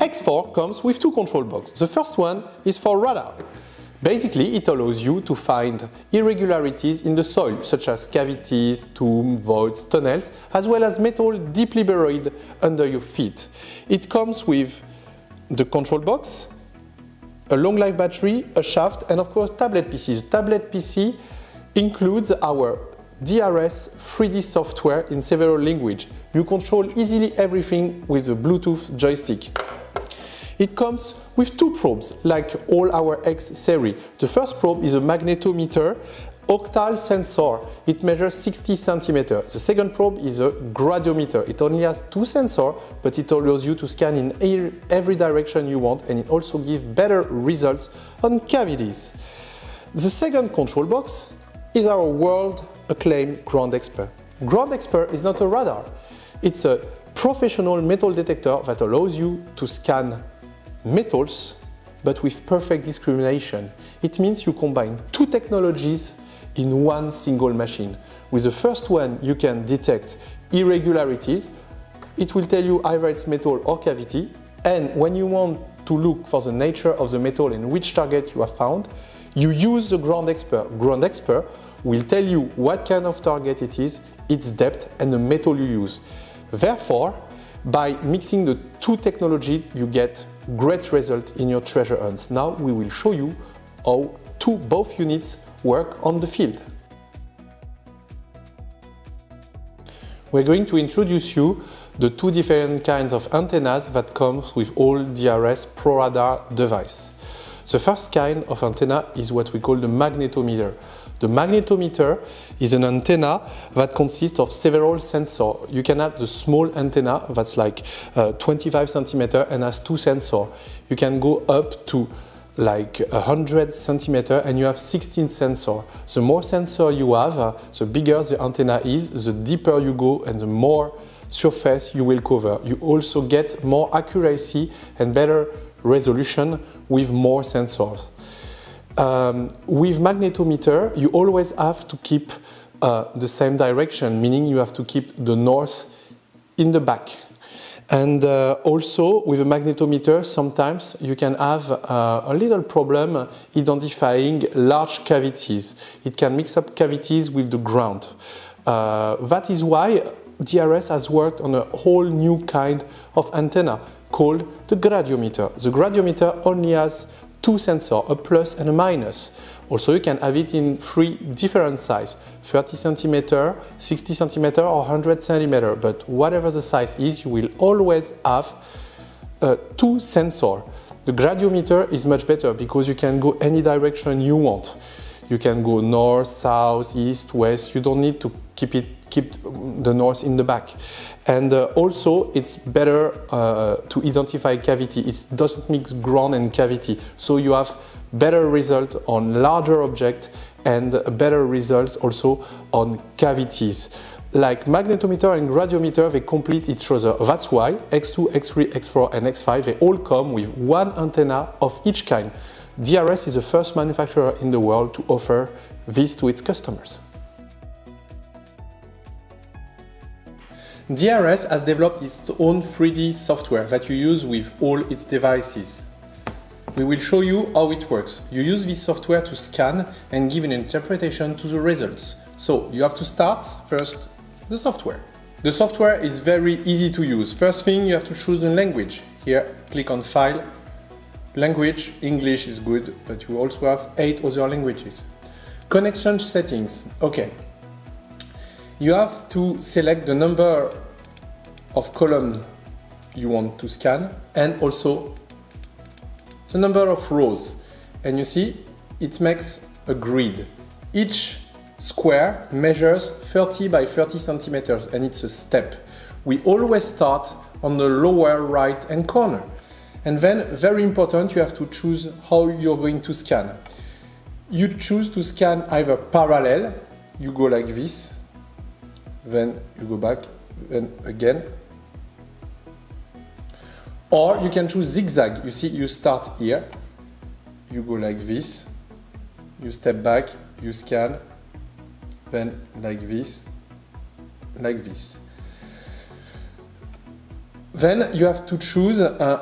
X4 comes with two control boxes. The first one is for radar. Basically, it allows you to find irregularities in the soil, such as cavities, tombs, voids, tunnels, as well as metal deeply buried under your feet. It comes with the control box, a long life battery, a shaft, and of course tablet PC. The tablet PC includes our DRS 3D software in several languages. You control easily everything with a Bluetooth joystick. It comes with two probes, like all our X series. The first probe is a magnetometer octal sensor. It measures 60 centimeters. The second probe is a gradiometer. It only has two sensors, but it allows you to scan in every direction you want, and it also gives better results on cavities. The second control box is our world-acclaimed Ground Expert. Ground Expert is not a radar. It's a professional metal detector that allows you to scan metals, but with perfect discrimination. It means you combine two technologies in one single machine. With the first one, you can detect irregularities. It will tell you either it's metal or cavity. And when you want to look for the nature of the metal and which target you have found, you use the Ground Expert. Ground Expert will tell you what kind of target it is, its depth, and the metal you use. Therefore, by mixing the two technologies, you get great result in your treasure hunts. Now we will show you how both units work on the field. We're going to introduce you the two different kinds of antennas that comes with all DRS ProRadar device. The first kind of antenna is what we call the magnetometer. The magnetometer is an antenna that consists of several sensors. You can have the small antenna that's like 25 centimeters and has two sensors. You can go up to like 100 centimeters and you have 16 sensors. The more sensors you have, the bigger the antenna is, the deeper you go and the more surface you will cover. You also get more accuracy and better resolution with more sensors. With magnetometer, you always have to keep the same direction, meaning you have to keep the north in the back. And also with a magnetometer, sometimes you can have a little problem identifying large cavities. It can mix up cavities with the ground. That is why DRS has worked on a whole new kind of antenna called the gradiometer. The gradiometer only has two sensors, a plus and a minus. Also, you can have it in three different sizes, 30 centimeters, 60 centimeters or 100 centimeters. But whatever the size is, you will always have two sensors. The gradiometer is much better because you can go any direction you want. You can go north, south, east, west. You don't need to keep the north in the back. And also, it's better to identify cavity. It doesn't mix ground and cavity. So you have better result on larger objects and better results also on cavities. Like magnetometer and gradiometer, they complete each other. That's why X2, X3, X4 and X5, they all come with one antenna of each kind. DRS is the first manufacturer in the world to offer this to its customers. DRS has developed its own 3D software that you use with all its devices. We will show you how it works. You use this software to scan and give an interpretation to the results. So you have to start first the software. The software is very easy to use. First thing, you have to choose the language. Here, click on File, Language. English is good, but you also have 8 other languages. Connection settings. Okay. You have to select the number of columns you want to scan and also the number of rows. And you see, it makes a grid. Each square measures 30 by 30 centimeters and it's a step. We always start on the lower right hand corner. And then, very important, you have to choose how you're going to scan. You choose to scan either parallel, you go like this, then you go back, then again. Or you can choose zigzag. You see, you start here, you go like this, you step back, you scan, then like this, like this. Then you have to choose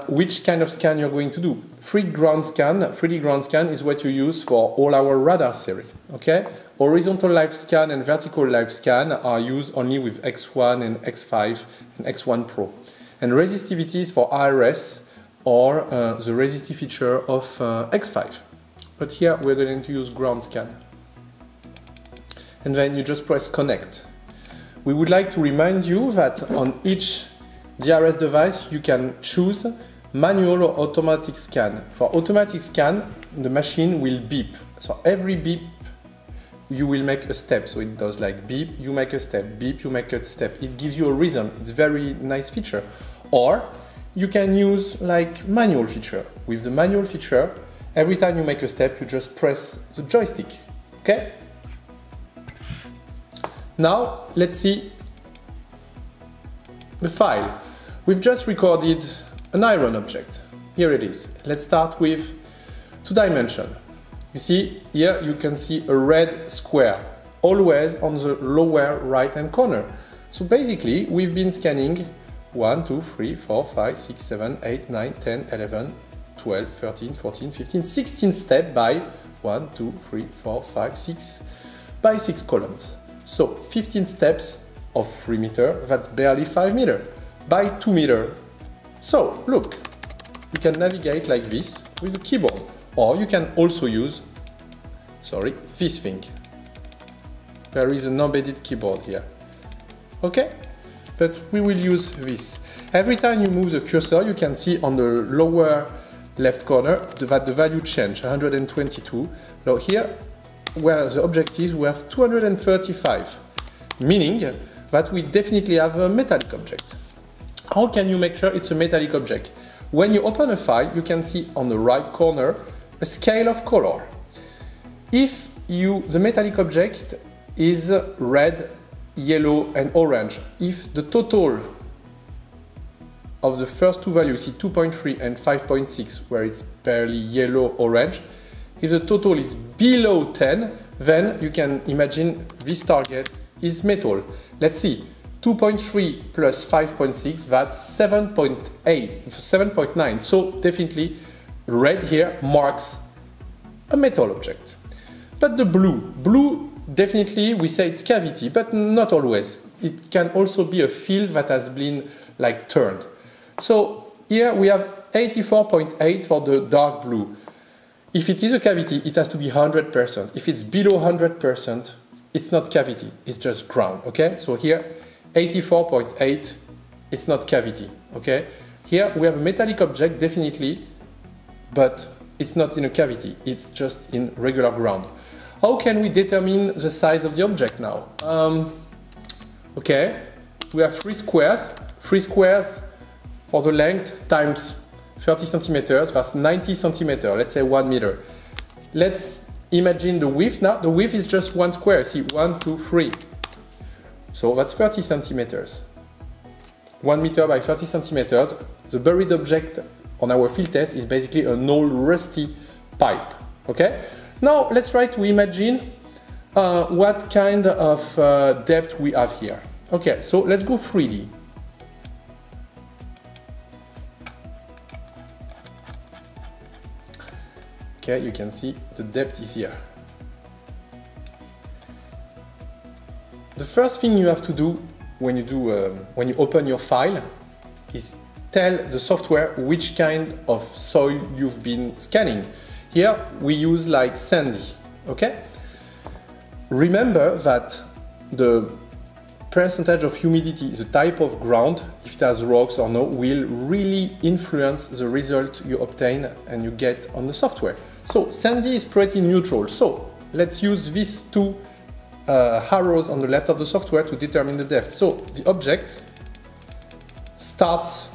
which kind of scan you're going to do. 3D ground scan is what you use for all our radar series. Okay? Horizontal live scan and vertical live scan are used only with X1 and X5 and X1 Pro. And resistivity is for IRS or the resistive feature of X5. But here we're going to use ground scan. And then you just press connect. We would like to remind you that on each DRS device you can choose manual or automatic scan. For automatic scan, the machine will beep. So every beep you will make a step. So it does like beep, you make a step, beep, you make a step. It gives you a rhythm. It's a very nice feature. Or you can use like manual feature. With the manual feature, every time you make a step, you just press the joystick. Okay? Now let's see the file. We've just recorded an iron object. Here it is. Let's start with 2 dimension. You see here you can see a red square always on the lower right hand corner. So basically we've been scanning 1, 2, 3, 4, 5, 6, 7, 8, 9, 10, 11, 12, 13, 14, 15, 16 steps by 1, 2, 3, 4, 5, 6 by 6 columns. So 15 steps of 3 meters, that's barely 5 meters by 2 meters. So look, you can navigate like this with the keyboard, or you can also use, this thing. There is an embedded keyboard here. Okay? But we will use this. Every time you move the cursor, you can see on the lower left corner that the value change, 122. Now here, where the object is, we have 235, meaning that we definitely have a metallic object. How can you make sure it's a metallic object? When you open a file, you can see on the right corner a scale of color. If the metallic object is red, yellow and orange, if the total of the first 2 values, see 2.3 and 5.6, where it's barely yellow-orange, if the total is below 10, then you can imagine this target is metal. Let's see, 2.3 plus 5.6, that's 7.9. So definitely red here marks a metal object. But the blue definitely we say it's cavity, but not always. It can also be a field that has been like turned. So here we have 84.8 for the dark blue. If it is a cavity, it has to be 100%. If it's below 100%, it's not cavity, it's just ground, okay? So here, 84.8, it's not cavity, okay? Here we have a metallic object, definitely, but it's not in a cavity, it's just in regular ground. How can we determine the size of the object now? Okay, we have 3 squares. 3 squares for the length times 30 centimeters, that's 90 centimeters, let's say 1 meter. Let's imagine the width now. The width is just 1 square, see, 1, 2, 3. So that's 30 centimeters. 1 meter by 30 centimeters. The buried object on our field test is basically an old rusty pipe, okay? Now let's try to imagine what kind of depth we have here. Okay, so let's go 3D. Okay, you can see the depth is here. The first thing you have to do when you open your file is tell the software which kind of soil you've been scanning. Here we use like sandy, okay? Remember that the percentage of humidity, the type of ground, if it has rocks or no, will really influence the result you obtain and you get on the software. So sandy is pretty neutral. So let's use these 2 arrows on the left of the software to determine the depth. So the object starts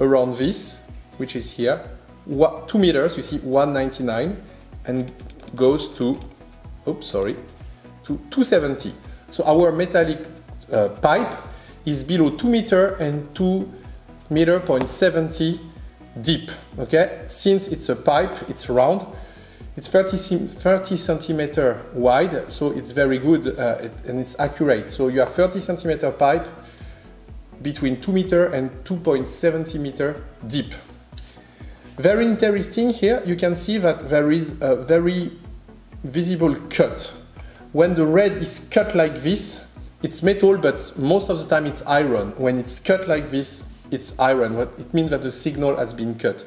around this, which is here, 2 meters, you see 199, and goes to, to 270. So our metallic pipe is below 2 meters and 2 meters, 0.70 deep, okay? Since it's a pipe, it's round, it's 30 centimeter wide, so it's very good and it's accurate. So you have 30 centimeter pipe, between 2 meter and 2.70 meter deep. Very interesting here, you can see that there is a very visible cut. When the red is cut like this, it's metal, but most of the time it's iron. When it's cut like this, it's iron. It means that the signal has been cut.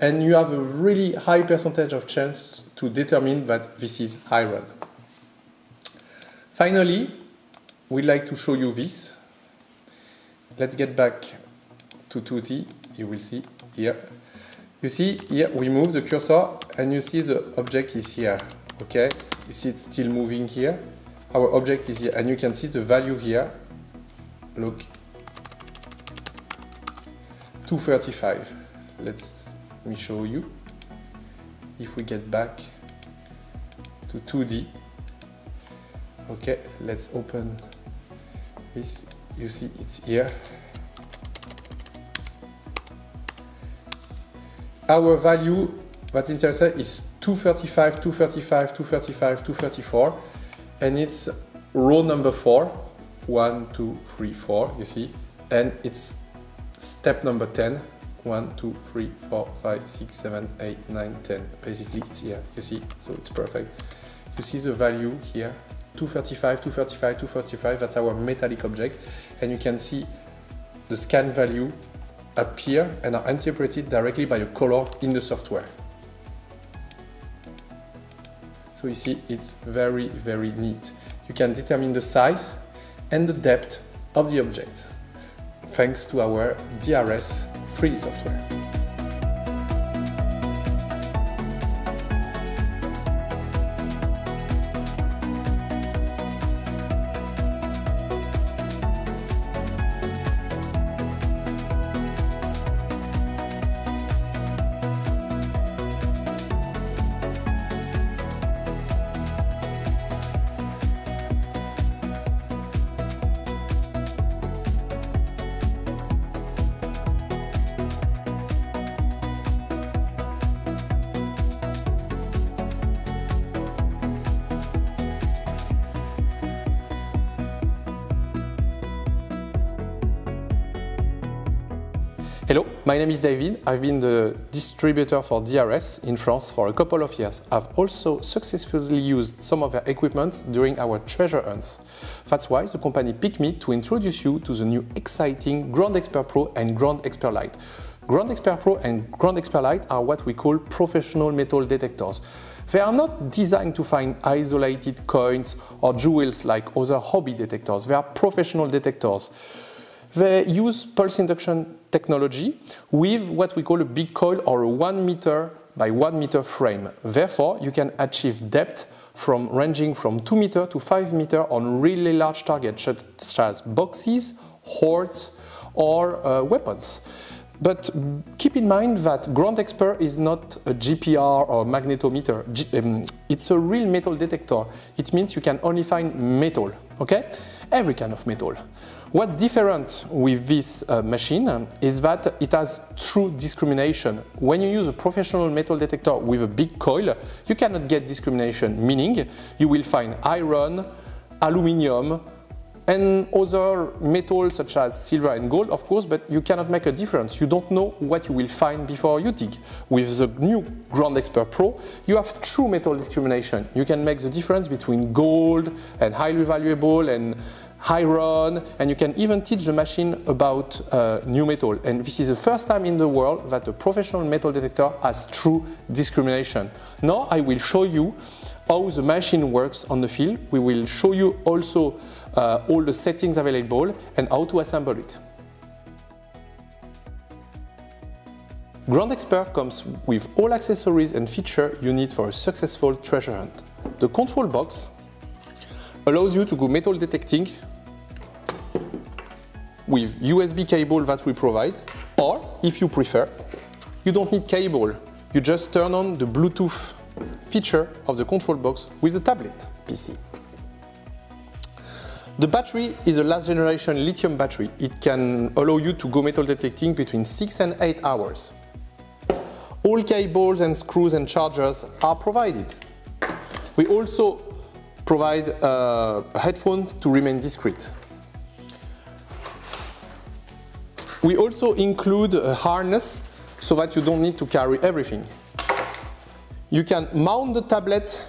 And you have a really high percentage of chance to determine that this is iron. Finally, we'd like to show you this. Let's get back to 2D. You will see here. You see here we move the cursor and you see the object is here. Okay, you see it's still moving here. Our object is here and you can see the value here. Look, 235. Let me show you. If we get back to 2D. Okay, let's open this. You see it's here. Our value that intercept is 235, 235, 235, 234, and it's row number 4. 1, 2, 3, 4, you see, and it's step number 10. 1, 2, 3, 4, 5, 6, 7, 8, 9, 10. Basically it's here, you see, so it's perfect. You see the value here, 235, 235, 235, that's our metallic object, and you can see the scan value appear and are interpreted directly by a color in the software. So you see it's very, very neat. You can determine the size and the depth of the object thanks to our DRS 3D software. Hello, my name is David. I've been the distributor for DRS in France for a couple of years. I've also successfully used some of their equipment during our treasure hunts. That's why the company picked me to introduce you to the new exciting Grand Expert Pro and Grand Expert Lite. Grand Expert Pro and Grand Expert Lite are what we call professional metal detectors. They are not designed to find isolated coins or jewels like other hobby detectors. They are professional detectors. They use pulse induction technology with what we call a big coil or a 1 meter by 1 meter frame. Therefore, you can achieve depth ranging from 2 meter to 5 meter on really large targets such as boxes, hoards, or weapons. But keep in mind that Grand Expert is not a GPR or magnetometer. It's a real metal detector. It means you can only find metal, okay? Every kind of metal. What's different with this machine is that it has true discrimination. When you use a professional metal detector with a big coil, you cannot get discrimination, meaning you will find iron, aluminium, and other metals such as silver and gold, of course, but you cannot make a difference. You don't know what you will find before you dig. With the new Grand Expert Pro, you have true metal discrimination. You can make the difference between gold and highly valuable and iron, and you can even teach the machine about new metal. And this is the first time in the world that a professional metal detector has true discrimination. Now I will show you how the machine works on the field. We will show you also all the settings available and how to assemble it. Grand Expert comes with all accessories and features you need for a successful treasure hunt. The control box allows you to go metal detecting with USB cable that we provide, or if you prefer, you don't need cable. You just turn on the Bluetooth feature of the control box with the tablet PC. The battery is a last generation lithium battery. It can allow you to go metal detecting between 6 and 8 hours. All cables and screws and chargers are provided. We also provide a headphone to remain discreet. We also include a harness so that you don't need to carry everything. You can mount the tablet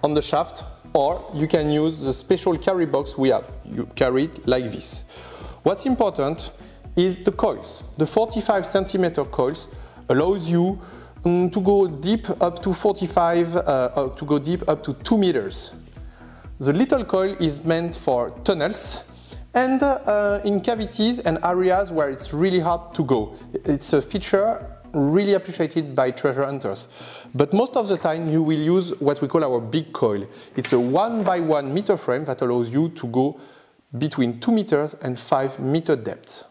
on the shaft, or you can use the special carry box we have. You carry it like this. What's important is the coils. The 45 centimeter coils allows you to go deep up to 2 meters. The little coil is meant for tunnels and in cavities and areas where it's really hard to go. It's a feature really appreciated by treasure hunters. But most of the time you will use what we call our big coil. It's a 1x1 meter frame that allows you to go between 2 meters and 5 meter depth.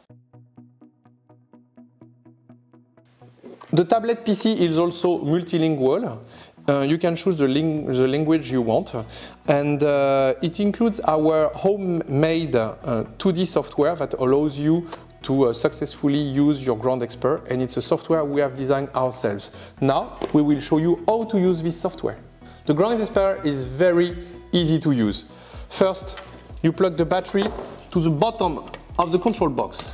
The tablet PC is also multilingual. You can choose the language you want, and it includes our homemade 2D software that allows you to successfully use your Grand Expert, and it's a software we have designed ourselves. Now we will show you how to use this software. The Grand Expert is very easy to use. First, you plug the battery to the bottom of the control box.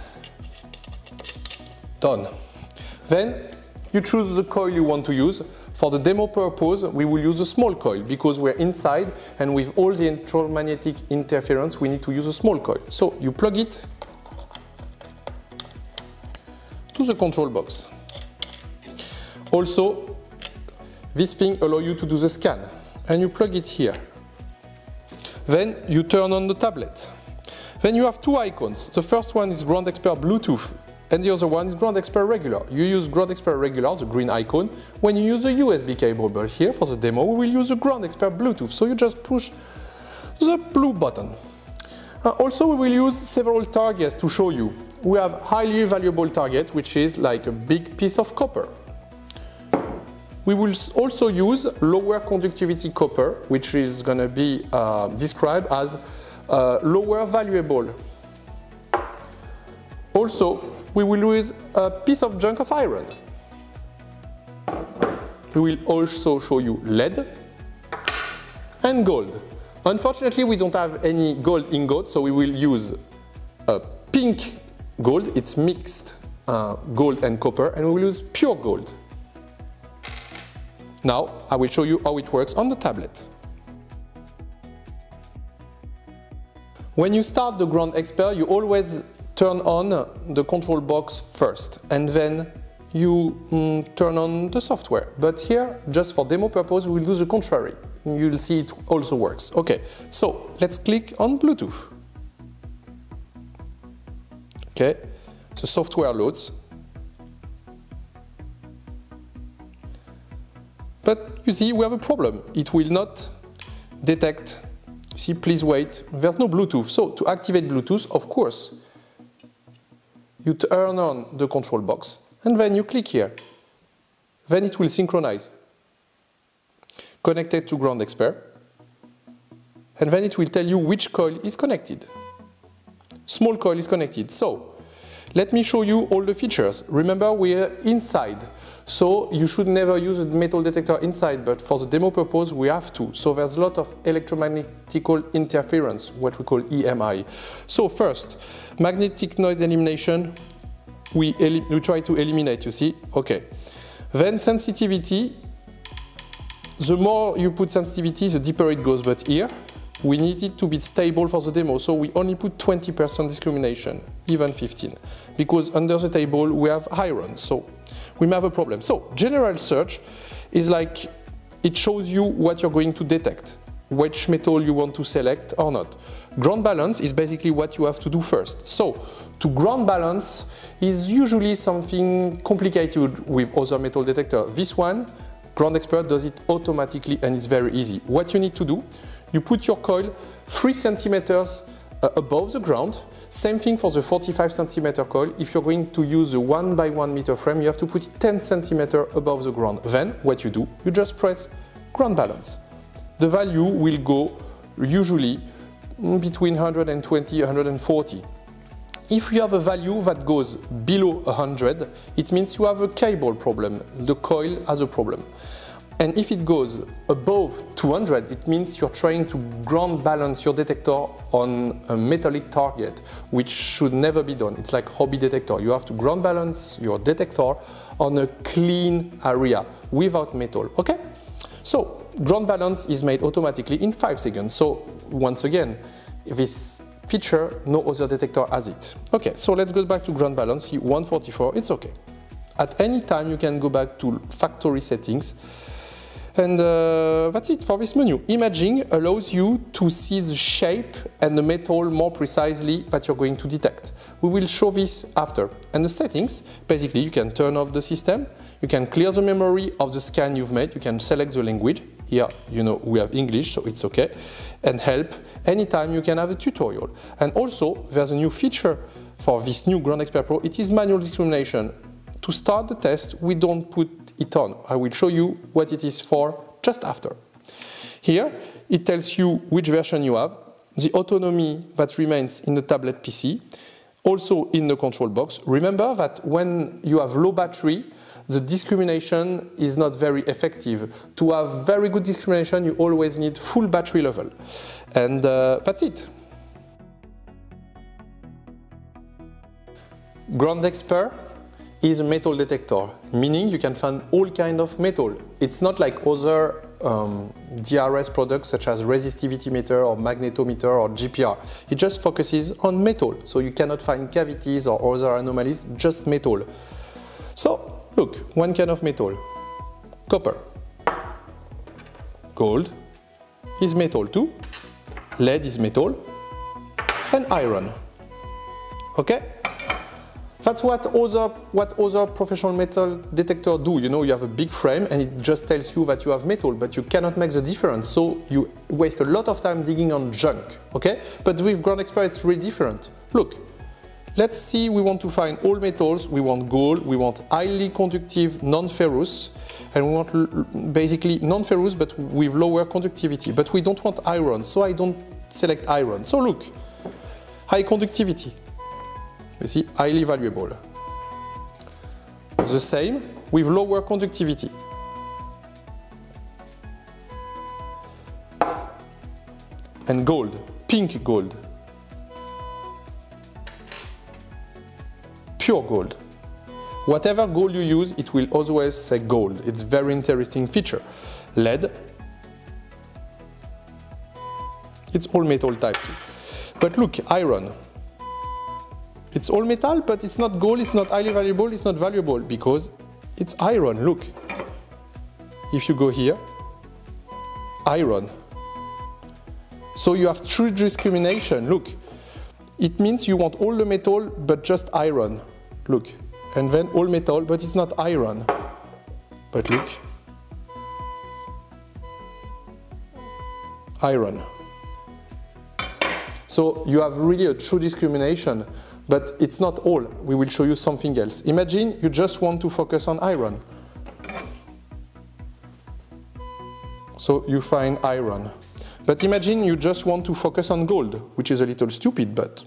Done. Then you choose the coil you want to use. For the demo purpose, we will use a small coil because we're inside, and with all the electromagnetic interference, we need to use a small coil. So you plug it to the control box. Also, this thing allows you to do the scan, and you plug it here. Then you turn on the tablet. Then you have two icons. The first one is Grand Expert Bluetooth, and the other one is Grand Expert Regular. You use Grand Expert Regular, the green icon, when you use a USB cable, but here for the demo we will use the Grand Expert Bluetooth, so you just push the blue button. Also we will use several targets to show you. We have highly valuable target, which is like a big piece of copper. We will also use lower conductivity copper, which is going to be described as lower valuable. Also, we will use a piece of junk of iron. We will also show you lead and gold. Unfortunately, we don't have any gold ingot, so we will use a pink gold. It's mixed gold and copper, and we will use pure gold. Now, I will show you how it works on the tablet. When you start the Grand Expert, you always turn on the control box first, and then you turn on the software. But here, just for demo purpose, we will do the contrary. You'll see it also works. Okay, so let's click on Bluetooth. Okay, the software loads. But you see, we have a problem. It will not detect. You see, please wait. There's no Bluetooth. So to activate Bluetooth, of course, you turn on the control box and then you click here. Then it will synchronize. Connected to Grand Expert. And then it will tell you which coil is connected. Small coil is connected. So let me show you all the features. Remember, we're inside. So you should never use a metal detector inside, but for the demo purpose we have to. So there's a lot of electromagnetic interference, what we call EMI. So first, magnetic noise elimination, we try to eliminate, you see, okay. Then sensitivity, the more you put sensitivity, the deeper it goes, but here we need it to be stable for the demo, so we only put 20% discrimination, even 15, because under the table we have iron, so we may have a problem. So general search is like, it shows you what you're going to detect, which metal you want to select or not. Ground balance is basically what you have to do first. So to ground balance is usually something complicated with other metal detector. This one, Grand Expert does it automatically and it's very easy. What you need to do, you put your coil 3 centimeters above the ground. Same thing for the 45 centimeter coil. If you're going to use a 1x1 meter frame, you have to put it 10 centimeters above the ground. Then what you do, you just press ground balance. The value will go usually between 120 and 140. If you have a value that goes below 100, it means you have a cable problem. The coil has a problem. And if it goes above 200, it means you're trying to ground balance your detector on a metallic target, which should never be done. It's like hobby detector. You have to ground balance your detector on a clean area without metal, okay? So ground balance is made automatically in 5 seconds. So once again, this feature, no other detector has it. Okay, so let's go back to ground balance, see 144, it's okay. At any time you can go back to factory settings. And that's it for this menu. Imaging allows you to see the shape and the metal more precisely that you're going to detect. We will show this after. And the settings, basically you can turn off the system, you can clear the memory of the scan you've made, you can select the language. Here, you know, we have English, so it's okay. And help, anytime you can have a tutorial. And also, there's a new feature for this new Ground Expert Pro, it is manual discrimination. To start the test, we don't put it on. I will show you what it is for just after. Here, it tells you which version you have, the autonomy that remains in the tablet PC, also in the control box. Remember that when you have low battery, the discrimination is not very effective. To have very good discrimination, you always need full battery level. And that's it. Ground Expert is a metal detector, meaning you can find all kinds of metal. It's not like other DRS products such as resistivity meter or magnetometer or GPR. It just focuses on metal, so you cannot find cavities or other anomalies, just metal. So, look, one kind of metal, copper. Gold is metal too, lead is metal, and iron. Okay? That's what other professional metal detectors do. You know, you have a big frame and it just tells you that you have metal, but you cannot make the difference. So you waste a lot of time digging on junk, okay? But with Ground Expert, it's really different. Look, let's see, we want to find all metals. We want gold, we want highly conductive non-ferrous, and we want basically non-ferrous but with lower conductivity. But we don't want iron, so I don't select iron. So look, high conductivity. You see, highly valuable. The same with lower conductivity. And gold, pink gold. Pure gold. Whatever gold you use, it will always say gold. It's a very interesting feature. Lead. It's all metal type too. But look, iron. It's all metal, but it's not gold, it's not highly valuable, it's not valuable because it's iron. Look, if you go here, iron. So you have true discrimination. Look, it means you want all the metal but just iron. Look, and then all metal, but it's not iron. But look, iron. So you have really a true discrimination. But it's not all. We will show you something else. Imagine you just want to focus on iron. So you find iron. But imagine you just want to focus on gold, which is a little stupid, but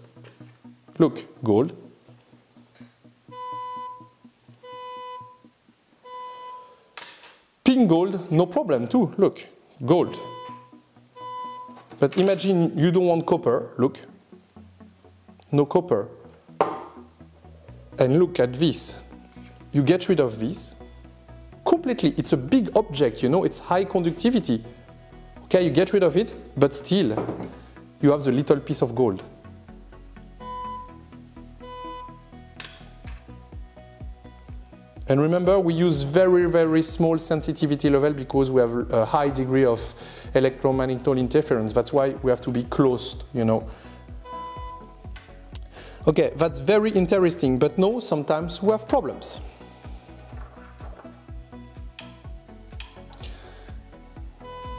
look, gold. Pink gold, no problem too. Look, gold. But imagine you don't want copper. Look, no copper. And look at this. You get rid of this completely. It's a big object, you know, it's high conductivity. Okay, you get rid of it, but still you have the little piece of gold. And remember, we use very, very small sensitivity level because we have a high degree of electromagnetic interference. That's why we have to be close, you know. Okay, that's very interesting, but no, sometimes we have problems.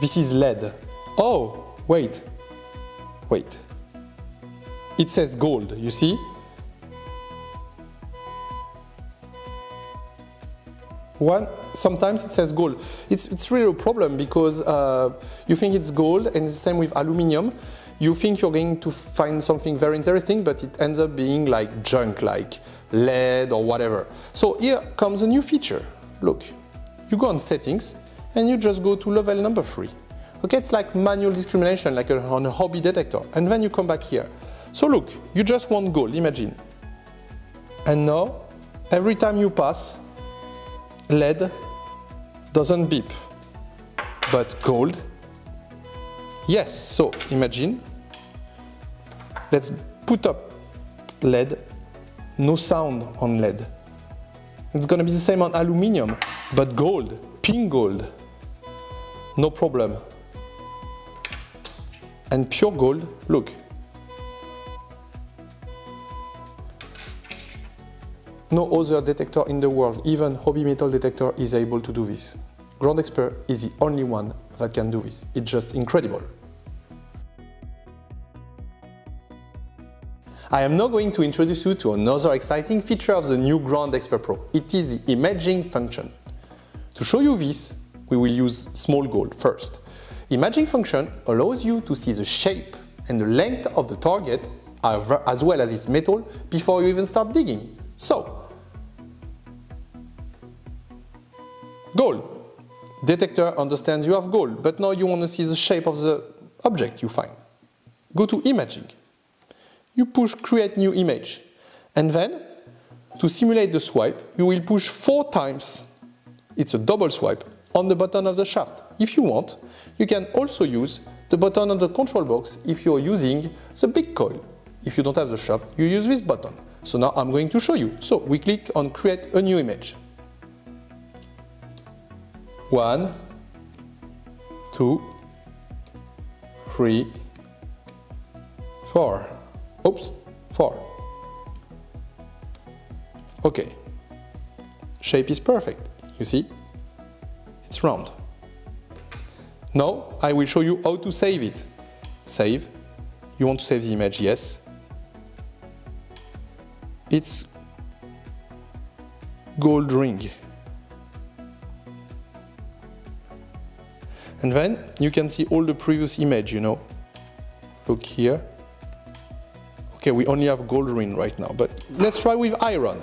This is lead. Oh, wait. It says gold, you see? Sometimes it says gold. It's really a problem because you think it's gold, and it's the same with aluminium. You think you're going to find something very interesting, but it ends up being like junk, like lead or whatever. So here comes a new feature. Look, you go on settings, and you just go to level number 3. Okay, it's like manual discrimination, like on a hobby detector. And then you come back here. So look, you just want gold, imagine. And now, every time you pass, lead doesn't beep. But gold, yes. So imagine, let's put up lead, no sound on lead. It's gonna be the same on aluminium, but gold, pink gold, no problem. And pure gold, look. No other detector in the world, even hobby metal detector, is able to do this. Ground Expert is the only one that can do this. It's just incredible. I am now going to introduce you to another exciting feature of the new Ground Expert Pro. It is the imaging function. To show you this, we will use small gold first. Imaging function allows you to see the shape and the length of the target as well as its metal before you even start digging. So, gold. Detector understands you have gold, but now you want to see the shape of the object you find. Go to imaging. You push create new image. And then, to simulate the swipe, you will push 4 times, it's a double swipe, on the button of the shaft. If you want, you can also use the button on the control box if you're using the big coil. If you don't have the shaft, you use this button. So now I'm going to show you. So we click on create a new image. 1, 2, 3, 4. Oops, 4. Okay. Shape is perfect. You see? It's round. Now I will show you how to save it. Save. You want to save the image? Yes. It's gold ring. And then you can see all the previous image, you know. Look here. Okay, we only have gold ring right now, but let's try with iron.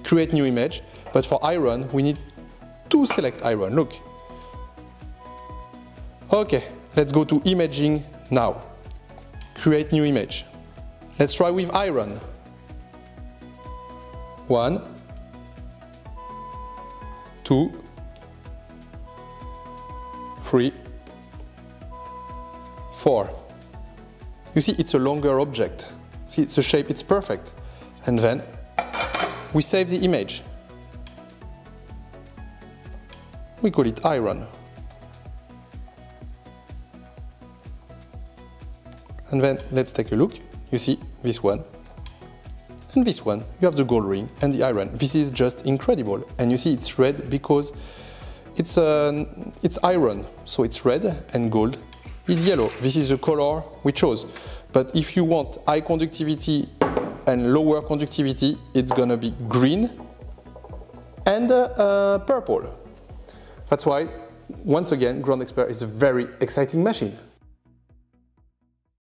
Create new image, but for iron we need to select iron. Look. Okay, let's go to imaging now. Create new image. Let's try with iron. 1, 2, 3, 4. You see, it's a longer object. See, the shape, it's perfect. And then we save the image. We call it iron. And then let's take a look. You see this one and this one. You have the gold ring and the iron. This is just incredible. And you see it's red because it's iron. So it's red and gold is yellow. This is the color we chose. But if you want high conductivity and lower conductivity, it's gonna be green and purple. That's why, once again, Ground Expert is a very exciting machine.